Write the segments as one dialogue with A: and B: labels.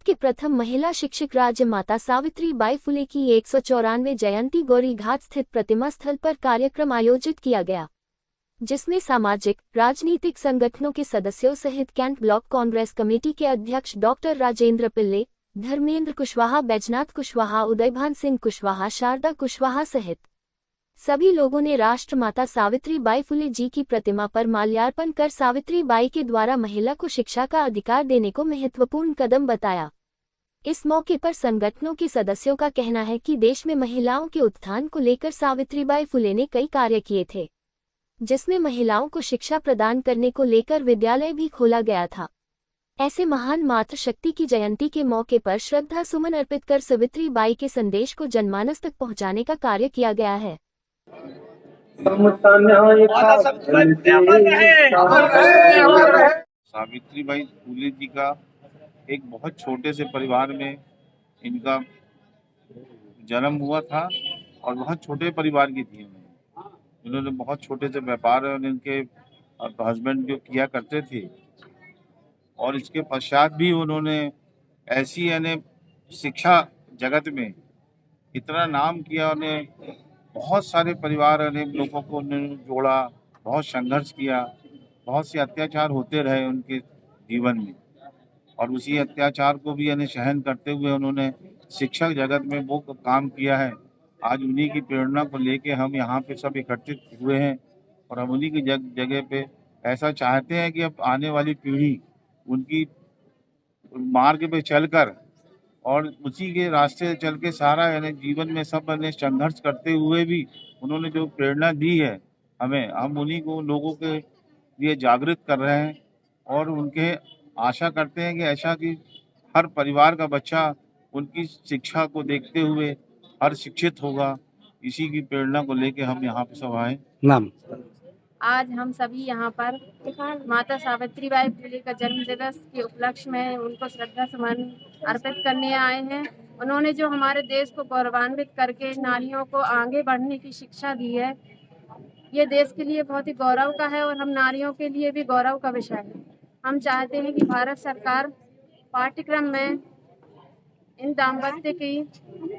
A: के प्रथम महिला शिक्षक राज्य माता सावित्री बाई फुले की 194वीं जयंती गौरी घाट स्थित प्रतिमा स्थल पर कार्यक्रम आयोजित किया गया, जिसमें सामाजिक राजनीतिक संगठनों के सदस्यों सहित कैंट ब्लॉक कांग्रेस कमेटी के अध्यक्ष डॉक्टर राजेंद्र पिल्ले, धर्मेंद्र कुशवाहा, बैजनाथ कुशवाहा, उदयभान सिंह कुशवाहा, शारदा कुशवाहा सहित सभी लोगों ने राष्ट्र माता सावित्री बाई फुले जी की प्रतिमा पर माल्यार्पण कर सावित्री बाई के द्वारा महिला को शिक्षा का अधिकार देने को महत्वपूर्ण कदम बताया। इस मौके पर संगठनों के सदस्यों का कहना है कि देश में महिलाओं के उत्थान को लेकर सावित्रीबाई फुले ने कई कार्य किए थे, जिसमें महिलाओं को शिक्षा प्रदान करने को लेकर विद्यालय भी खोला गया था। ऐसे महान मातृशक्ति की जयंती के मौके पर श्रद्धा सुमन अर्पित कर सावित्री बाई के संदेश को जनमानस तक पहुंचाने का कार्य किया गया है।
B: सावित्रीबाई फुले जी का एक बहुत छोटे से परिवार में इनका जन्म हुआ था और बहुत छोटे परिवार की थी। इन्होंने बहुत छोटे से व्यापार इनके हस्बैंड जो किया करते थे, और इसके पश्चात भी उन्होंने ऐसी यानी शिक्षा जगत में इतना नाम किया। उन्हें बहुत सारे परिवार लोगों को उन्होंने जोड़ा, बहुत संघर्ष किया, बहुत से अत्याचार होते रहे उनके जीवन में, और उसी अत्याचार को भी सहन करते हुए उन्होंने शिक्षक जगत में वो काम किया है। आज उन्हीं की प्रेरणा को लेके हम यहाँ पे सब इकट्ठित हुए हैं, और हम उन्हीं की जगह पे ऐसा चाहते हैं कि अब आने वाली पीढ़ी उनकी मार्ग पे चलकर और उसी के रास्ते चल के सारा जीवन में सब संघर्ष करते हुए भी उन्होंने जो प्रेरणा दी है हमें, हम उन्हीं को लोगों के लिए जागृत कर रहे हैं, और उनके आशा करते हैं कि ऐसा कि हर परिवार का बच्चा उनकी शिक्षा को देखते हुए हर शिक्षित होगा। इसी की प्रेरणा को लेके हम यहाँ पे सब आए।
C: नाम
D: आज हम सभी यहाँ पर माता सावित्रीबाई फुले का जन्म दिवस के उपलक्ष्य में उनको श्रद्धा सुमन अर्पित करने आए हैं। उन्होंने जो हमारे देश को गौरवान्वित करके नारियों को आगे बढ़ने की शिक्षा दी है, ये देश के लिए बहुत ही गौरव का है और हम नारियों के लिए भी गौरव का विषय है। हम चाहते हैं कि भारत सरकार पाठ्यक्रम में इन दाम्पत्य की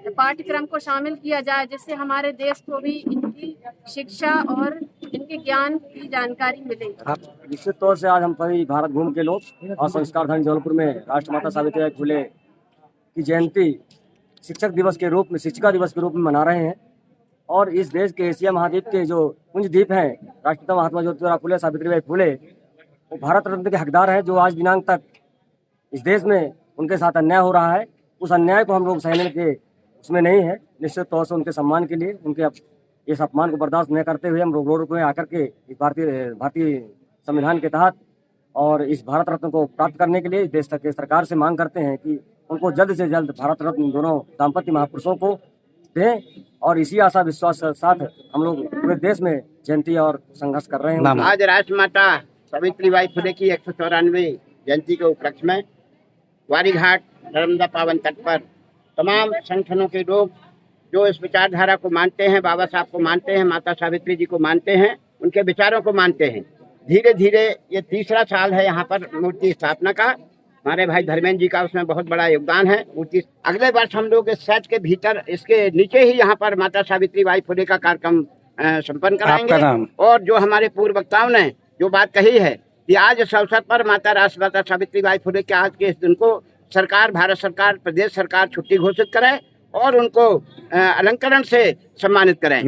D: पाठ्यक्रम को शामिल किया जाए, जिससे हमारे देश को भी इनकी शिक्षा और इनके ज्ञान की जानकारी मिले।
C: निश्चित तौर से आज हम सभी भारत घूम के लोग और संस्कार धाम जबलपुर में राष्ट्रमाता सावित्रीबाई फुले की जयंती शिक्षक दिवस के रूप में, शिक्षिका दिवस के रूप में मना रहे हैं। और इस देश के एशिया महाद्वीप के जो पुंज द्वीप हैं, राष्ट्रपिता महात्मा ज्योतिराव फुले सावित्रीबाई फुले वो भारत रत्न के हकदार है। जो आज दिनांक तक इस देश में उनके साथ अन्याय हो रहा है, उस अन्याय को हम लोग सहने के उसमें नहीं है। निश्चित तौर से उनके सम्मान के लिए, उनके इस अपमान को बर्दाश्त न करते हुए हम लोग रोड में आकर के इस भारतीय संविधान के तहत और इस भारत रत्न को प्राप्त करने के लिए देश के सरकार से मांग करते हैं कि उनको जल्द से जल्द भारत रत्न दोनों दाम्पत्य महापुरुषों को दें। और इसी आशा विश्वास के साथ हम लोग पूरे देश में जयंती और संघर्ष कर रहे हैं।
E: आज राष्ट्रमाता सावित्रीबाई फुले की 194वीं जयंती के उपलक्ष्य में ग्वारी घाट नर्मदा पावन तट पर तमाम संगठनों के लोग जो इस विचारधारा को मानते हैं, बाबा साहब को मानते हैं, माता सावित्री जी को मानते हैं, उनके विचारों को मानते हैं, धीरे धीरे ये तीसरा साल है यहाँ पर मूर्ति स्थापना का। हमारे भाई धर्मेंद्र जी का उसमें बहुत बड़ा योगदान है। मूर्ति अगले वर्ष हम लोग इस सेट के भीतर इसके नीचे ही यहाँ पर माता सावित्रीबाई फुले का कार्यक्रम संपन्न कराएंगे। और जो हमारे पूर्व वक्ताओं ने जो बात कही है कि आज इस अवसर पर माता राष्ट्रमाता सावित्रीबाई फुले के आज के इस दिन को सरकार, भारत सरकार, प्रदेश सरकार छुट्टी घोषित करे और उनको अलंकरण से सम्मानित करें।